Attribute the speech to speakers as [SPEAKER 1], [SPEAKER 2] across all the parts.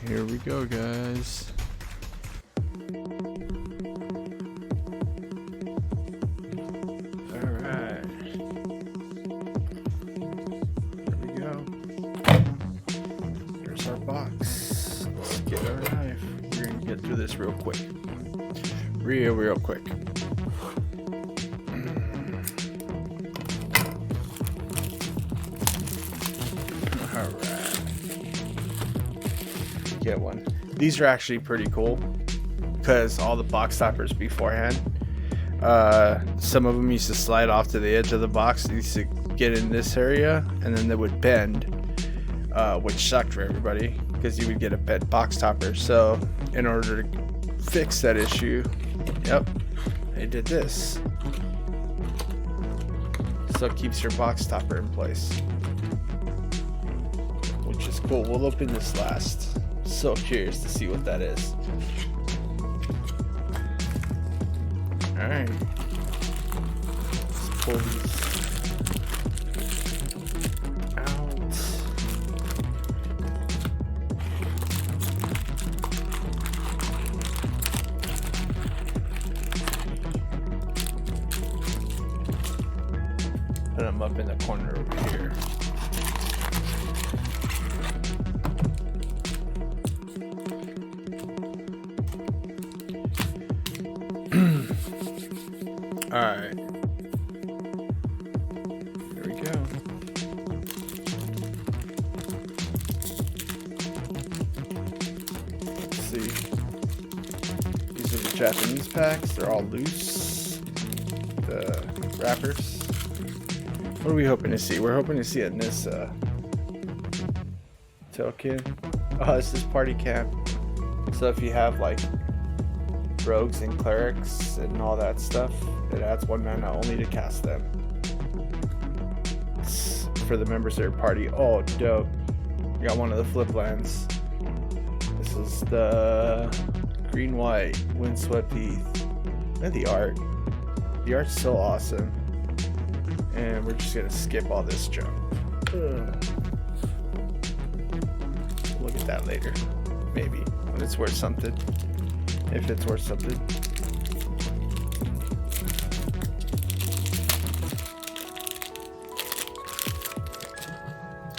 [SPEAKER 1] Here we go, guys. Alright. Here we go. Here's our box. Let's get our knife. We're gonna get through this real quick. Real quick. Get one. These are actually pretty cool because all the box toppers beforehand, some of them used to slide off to the edge of the box. They used to get in this area and then they would bend, which sucked for everybody because you would get a bent box topper. So in order to fix that issue, they did this. So it keeps your box topper in place, which is cool. We'll open this last. So curious to see what that is. Alright. Let's pull these out. Put them up in the corner over here. Alright. Here we go. Let's see. These are the Japanese packs. They're all loose. The wrappers. What are we hoping to see? We're hoping to see a Nissa. Token. Oh, this is party camp. So if you have like rogues and clerics and all that stuff, it adds 1 mana only to cast them. It's for the members of your party. Oh, dope. We got one of the flip lands. This is the green-white windswept heath. And the art. The art's so awesome. And we're just gonna skip all this junk. Look at that later. Maybe. When it's worth something. If it's worth something.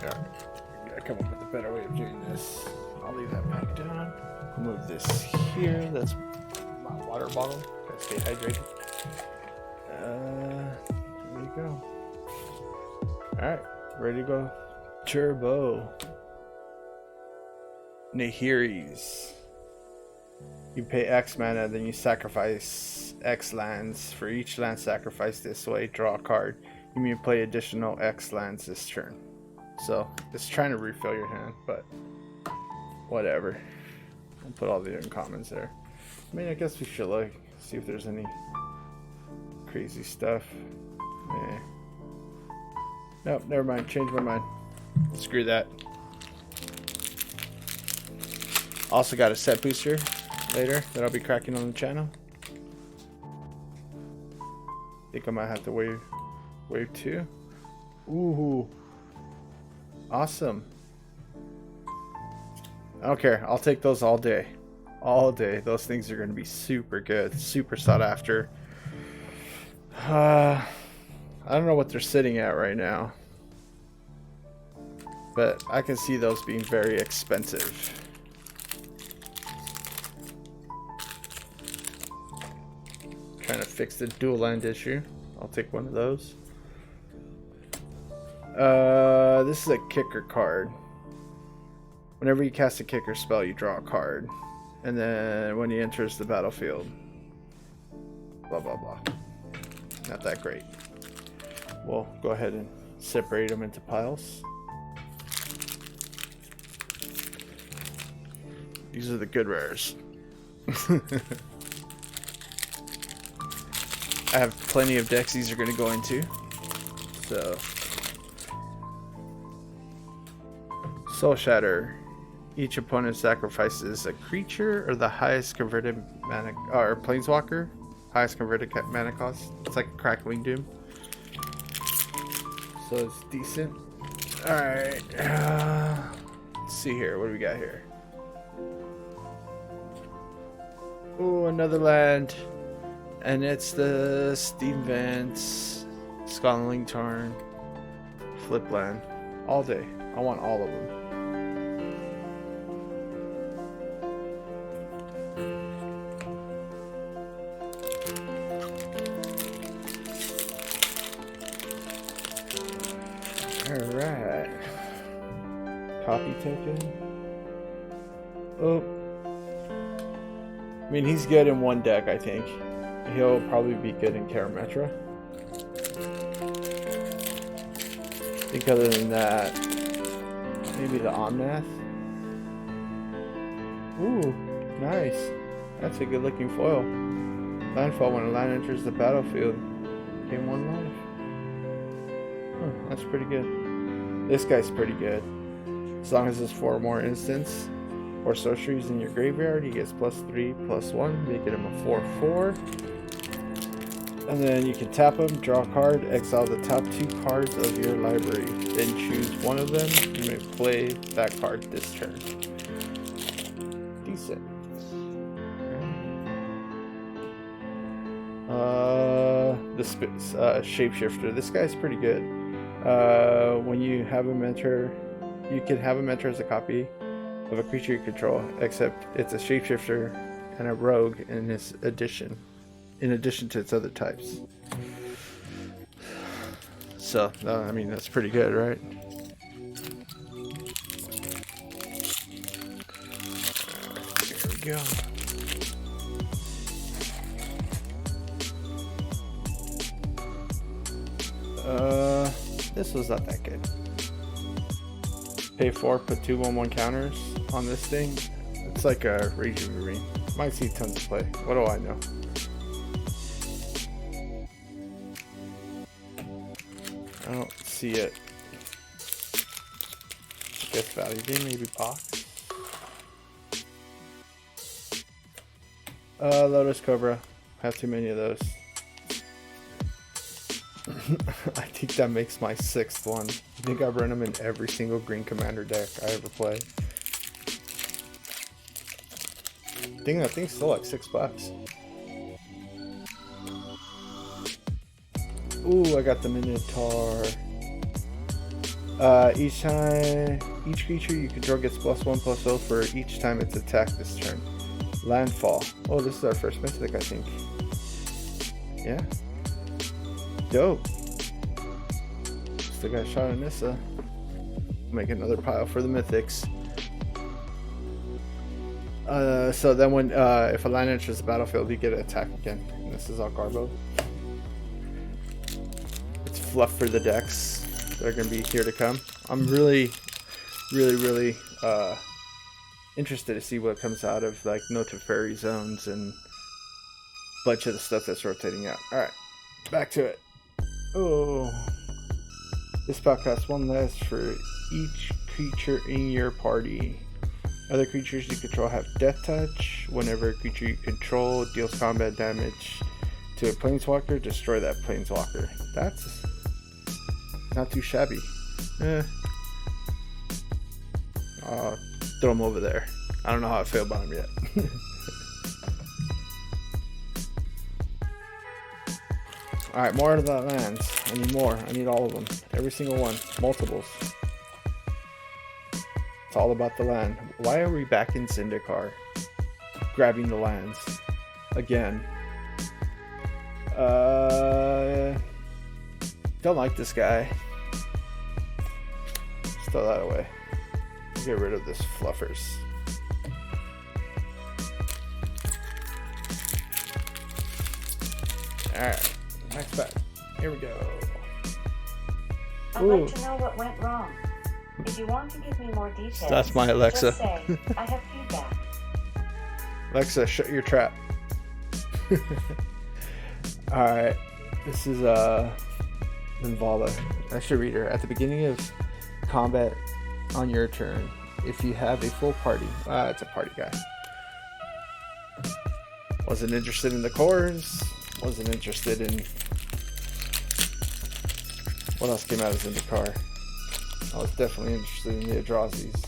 [SPEAKER 1] Yeah, I come up with a better way of doing this. I'll leave that back down. Move this here. That's my water bottle. Gotta stay hydrated. There we go. Alright, ready to go. Turbo. Nahiris. You pay X mana, then you sacrifice X lands. For each land sacrificed this way, draw a card. You may play additional X lands this turn. So, it's trying to refill your hand, but whatever. I'll put all the uncommons there. I mean, I guess we should look, see if there's any crazy stuff. Eh. Nope, never mind. Change my mind. Screw that. Also got a set booster later that I'll be cracking on the channel. Think I might have to wave 2. Ooh, awesome. I don't care. I'll take those all day. All day. Those things are going to be super good, super sought after. I don't know what they're sitting at right now, but I can see those being very expensive. Trying to fix the dual land issue. I'll take one of those. This is a kicker card. Whenever you cast a kicker spell, you draw a card, and then when he enters the battlefield, blah blah blah. Not that great. We'll go ahead and separate them into piles. These are the good rares. I have plenty of decks these are going to go into. So, Soul Shatter. Each opponent sacrifices a creature or the highest converted mana, or planeswalker. Highest converted mana cost. It's like a Crackling Doom. So it's decent. Alright. Let's see here. What do we got here? Oh, another land. And it's the Steam Vance, Scalding Tarn, Flip land. All day. I want all of them. Alright. Copy token. Oh. I mean, he's good in one deck, I think. He'll probably be good in Karametra. I think other than that, maybe the Omnath. Ooh, nice. That's a good looking foil. Landfall when a land enters the battlefield. Gain 1 life. Huh, that's pretty good. This guy's pretty good. As long as there's 4 more instants or sorceries in your graveyard, he gets +3/+1, making him a 4/4. And then you can tap him, draw a card, exile the top 2 cards of your library. Then choose one of them. You may play that card this turn. Decent. The Shapeshifter. This guy's pretty good. When you have him enter, you can have him enter as a copy of a creature you control, except it's a Shapeshifter and a Rogue in this addition. In addition to its other types. So, I mean, that's pretty good, right? There we go. This was not that good. Pay 4, put 2 1/1 counters on this thing. It's like a Raging Marine. Might see tons of play. What do I know? I don't see it. Guess value game, maybe box. Lotus Cobra. Have too many of those. I think that makes my 6th one. I think I run them in every single green commander deck I ever play. I think that thing's still like $6. Ooh, I got the Minotaur. Each creature you control gets +1/+0 for each time it's attacked this turn. Landfall. Oh, this is our first mythic, I think. Yeah. Dope. Still got a shot at Nissa. Make another pile for the mythics. So then when if a land enters the battlefield, you get an attack again. And this is all Garbo. It's fluff for the decks that are going to be here to come. I'm really interested to see what comes out of like No Teferi zones and a bunch of the stuff that's rotating out. Alright, back to it. Oh, this spell costs 1 less for each creature in your party. Other creatures you control have Death Touch. Whenever a creature you control deals combat damage to a planeswalker, destroy that planeswalker. That's not too shabby. I'll throw him over there. I don't know how I feel about him yet. Alright, more of the lands. I need more. I need all of them. Every single one. Multiples. It's all about the land. Why are we back in Zendikar? Grabbing the lands. Again. Don't like this guy. Just throw that away. Get rid of this fluffers. Alright. Next back. Here we go.
[SPEAKER 2] I'd like to know what went wrong. If you want to give me more details,
[SPEAKER 1] that's my Alexa.
[SPEAKER 2] Just say, I have feedback.
[SPEAKER 1] Alexa, shut your trap. Alright. This is Linvala. I should read her. At the beginning of combat on your turn, if you have a full party. It's a party guy. Wasn't interested in the cores. Wasn't interested in what else came out of Zendikar. I was definitely interested in the Eldrazi's.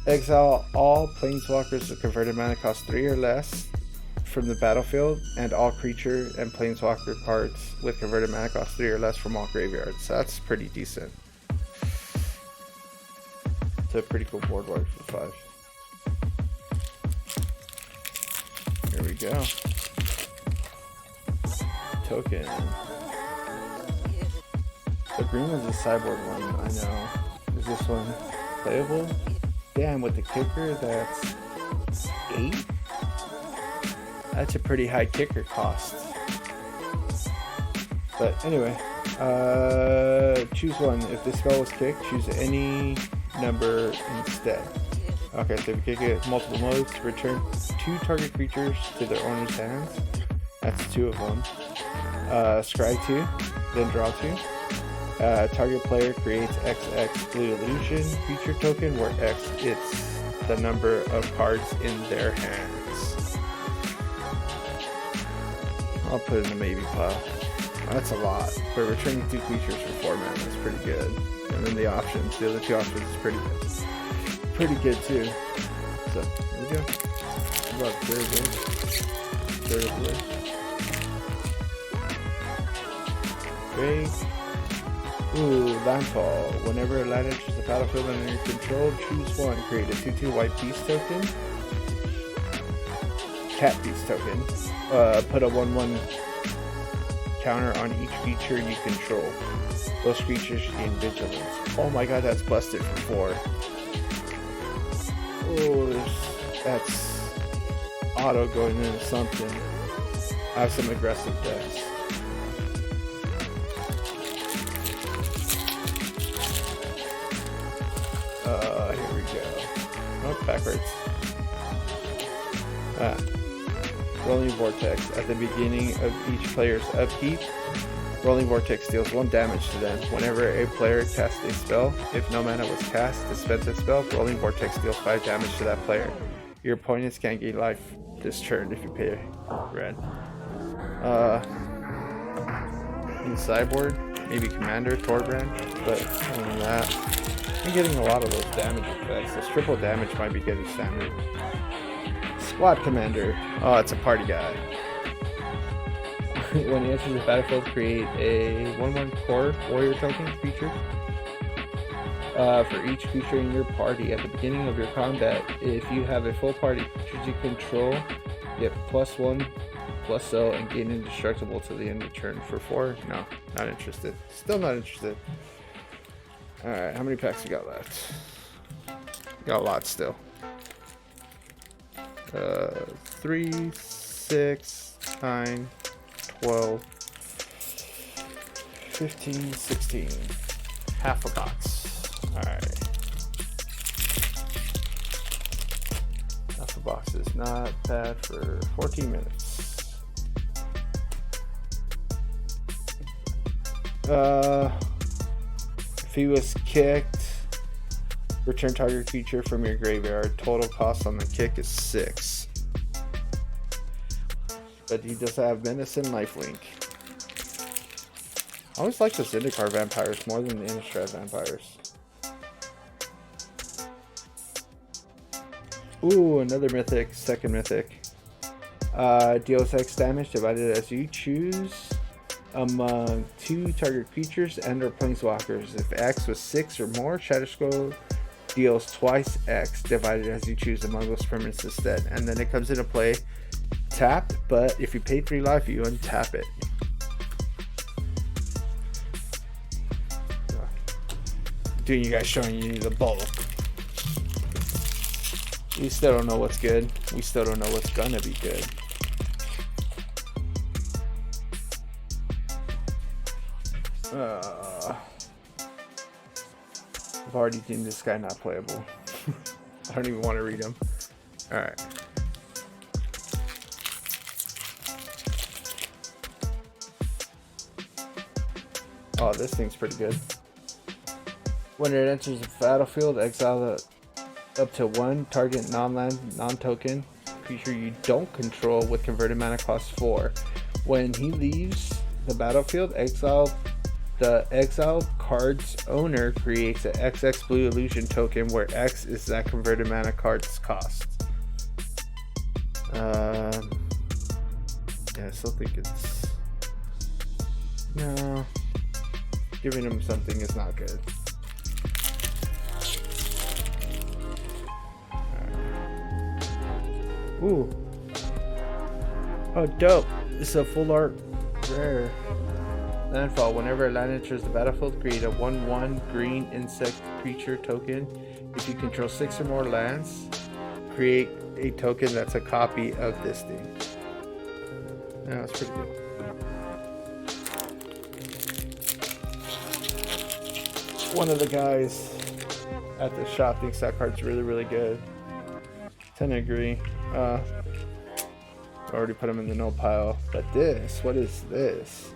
[SPEAKER 1] Exile all planeswalkers with converted mana cost 3 or less from the battlefield, and all creature and planeswalker cards with converted mana cost 3 or less from all graveyards. So that's pretty decent. It's a pretty cool board wipe for 5. Here we go. Token. The green one's a sideboard one, I know. Is this one playable? Damn, with the kicker, that's 8? That's a pretty high kicker cost. But anyway, choose one. If the spell was kicked, choose any number instead. Okay, so if you kick it multiple modes, return 2 target creatures to their owner's hands. That's 2 of them. Scry 2, then draw 2. Target player creates XX blue illusion creature token, where X it's the number of cards in their hands. I'll put it in a maybe pile. That's a lot, but returning 2 creatures for 4 mana is pretty good. And then the options, the other 2 options is pretty good too. So here we go. About third blue. Great. Ooh, Landfall. Whenever a land enters the battlefield under your control, choose one. Create a 2/2 white beast token. Cat beast token. Put a 1/1 counter on each creature you control. Those creatures gain vigilance. Oh my god, that's busted for 4. Oh, that's auto going into something. I have some aggressive decks. Here we go. Oh, backwards. Rolling Vortex. At the beginning of each player's upkeep, Rolling Vortex deals 1 damage to them. Whenever a player casts a spell, if no mana was cast to spend the spell, Rolling Vortex deals 5 damage to that player. Your opponents can't gain life this turn if you pay red. In sideboard, maybe Commander, Torbrand, but other than that, I'm getting a lot of those damage effects. This triple damage might be getting standard. Squad Commander. Oh, it's a party guy. When he enters the battlefield, create a 1/1 core warrior token creature. For each creature in your party at the beginning of your combat, if you have a full party creatures you control, get +1/+0 and gain indestructible to the end of the turn for 4. No, not interested. Still not interested. Alright, how many packs we got left? Got a lot still. 3, 6, 9, 12, 15, 16. Half a box. Alright. Half a box is not bad for 14 minutes. If he was kicked, return target creature from your graveyard. Total cost on the kick is 6. But he does have Menace and Lifelink. I always like the Zendikar vampires more than the Innistrad vampires. Ooh, another mythic, second mythic. Deals X damage divided as you choose among 2 target creatures and or planeswalkers. If X was 6 or more, Shadow Scroll deals twice X divided as you choose among those permanents instead. And then it comes into play tapped, but if you pay 3 life, you untap it. Dude, you guys showing you the bulk. We still don't know what's good. We still don't know what's gonna be good. I've already deemed this guy not playable. I don't even want to read him. Alright. Oh, this thing's pretty good. When it enters the battlefield, exile up to 1 target non-land, non-token creature you don't control with converted mana cost 4. When he leaves the battlefield, exile the exiled card's owner creates an XX blue illusion token where X is that converted mana card's cost. Yeah, I still think it's... No. Giving him something is not good. Ooh. Oh, dope. It's a full art rare. Landfall. Whenever a land enters the battlefield, create a 1/1 green insect creature token. If you control 6 or more lands, create a token that's a copy of this thing. Yeah, that's pretty good. One of the guys at the shop thinks that card's really, really good. Tend to agree. Already put him in the no pile. But this, what is this?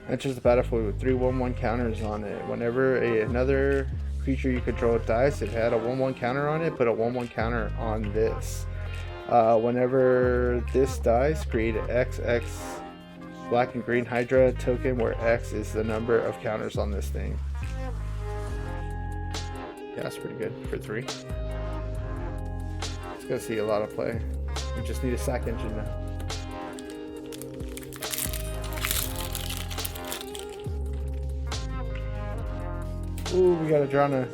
[SPEAKER 1] Enters the battlefield with 3 1/1 counters on it. Whenever another creature you control dies, it had a 1/1 counter on it, put a 1/1 counter on this. Whenever this dies, create an XX black and green Hydra token where X is the number of counters on this thing. Yeah, that's pretty good for 3. It's gonna see a lot of play. We just need a sack engine now. Ooh, we got a Drana.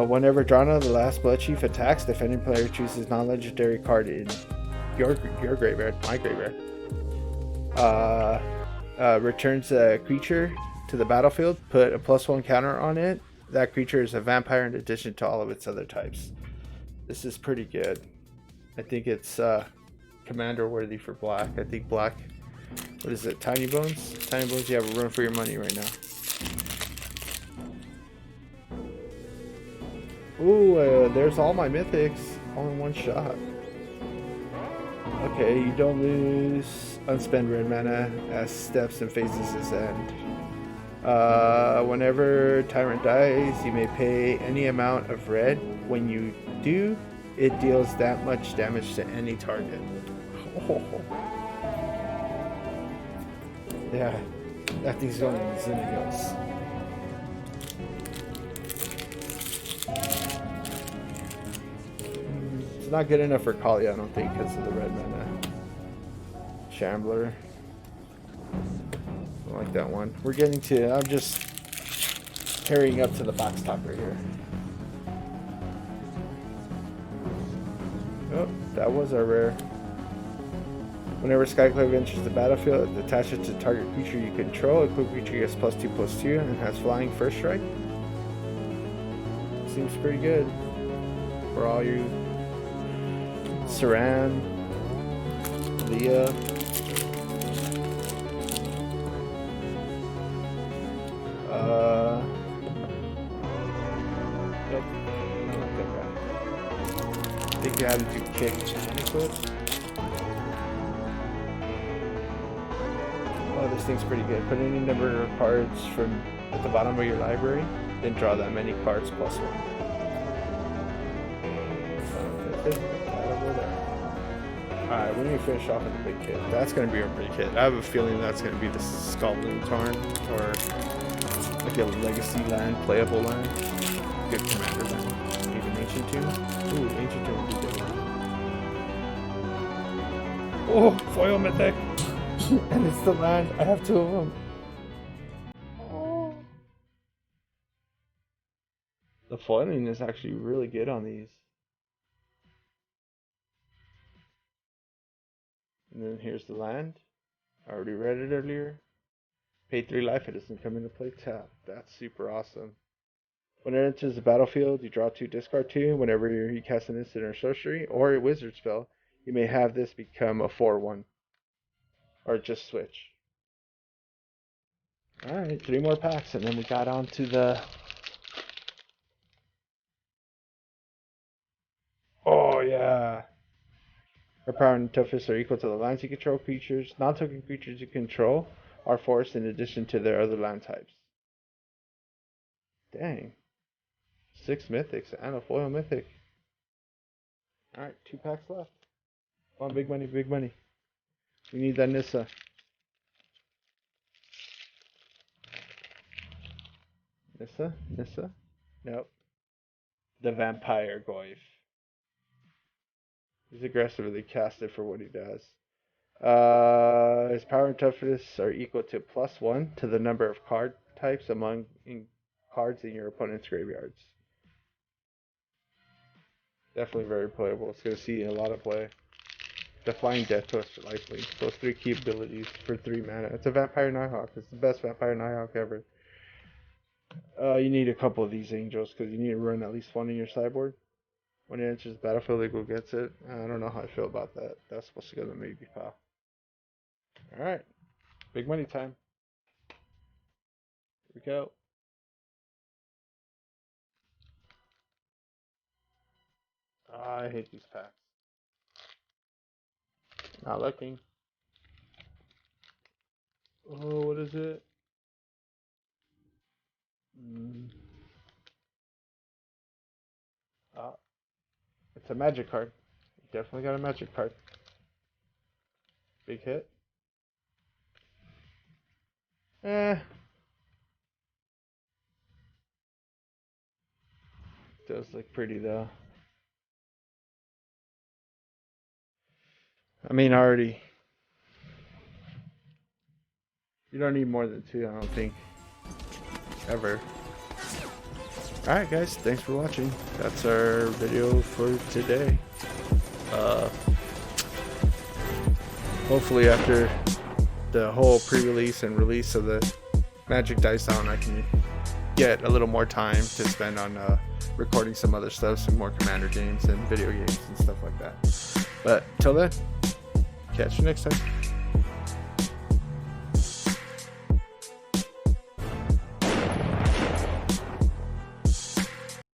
[SPEAKER 1] Whenever Drana, the last Blood Chief, attacks, defending player chooses non-legendary card in your graveyard, my graveyard. Returns a creature to the battlefield, put a +1 counter on it. That creature is a vampire in addition to all of its other types. This is pretty good. I think it's commander worthy for black. I think black... What is it? Tiny Bones? Tiny Bones, you have a run for your money right now. Ooh, there's all my mythics. All in one shot. Okay, you don't lose unspent red mana as steps and phases his end. Whenever Tyrant dies, you may pay any amount of red. When you do, it deals that much damage to any target. Oh. Yeah, that thing's going to Zendikar. It's not good enough for Kali, I don't think, because of the red mana. Shambler. I like that one. We're getting to... I'm just carrying up to the box top right here. Oh, that was our rare. Whenever Skyclave enters the battlefield, attach it to target creature you control. Equip creature gets +2/+2 and has flying first strike. Seems pretty good for all you Saran, Leah. Nope. I don't think that. I think you had to do kick and equip. Oh, this thing's pretty good. Put any number of cards from at the bottom of your library, then draw that many cards +1. Alright, we need to finish off with the big kit. That's going to be our big kit. I have a feeling that's going to be the Scotland Tarn, or like a legacy land, playable land. Good commander land. Even Ancient Tomb. Ooh, Ancient Tomb would be good. Oh, foil mythic! And it's the land. I have 2 of them. Oh. The foiling is actually really good on these. And then here's the land. I already read it earlier. Pay 3 life, it doesn't come into play tap. That's super awesome. When it enters the battlefield, you draw 2, discard 2. Whenever you cast an instant or sorcery or a wizard spell, you may have this become a 4/1. Or just switch. Alright, 3 more packs, and then we got on to the... Oh, yeah! Her power and toughness are equal to the lands you control. Creatures, non-token creatures you control, are forced in addition to their other land types. Dang. 6 mythics and a foil mythic. Alright, 2 packs left. Come on, big money, big money. We need that Nissa. Nissa? Nope. The Vampire Goyf. He's aggressively casted for what he does. His power and toughness are equal to +1 to the number of card types among cards in your opponent's graveyards. Definitely very playable. It's going to see a lot of play. Defying Death Twist likely. Those 3 key abilities for 3 mana. It's a Vampire Nighthawk. It's the best Vampire Nighthawk ever. You need a couple of these angels because you need to run at least one in your sideboard. When it enters the battlefield, it go gets it. I don't know how I feel about that. That's supposed to go to maybe pile. Alright. Big money time. Here we go. I hate these packs. Not looking. Oh, what is it? Ah, it's a magic card. Definitely got a magic card. Big hit. Eh. Does look pretty though. I mean, already. You don't need more than 2, I don't think. Ever. Alright guys, thanks for watching. That's our video for today. Hopefully after the whole pre-release and release of the Magic Dice Down, I can get a little more time to spend on recording some other stuff, some more Commander games and video games and stuff like that. But till then, catch you next time.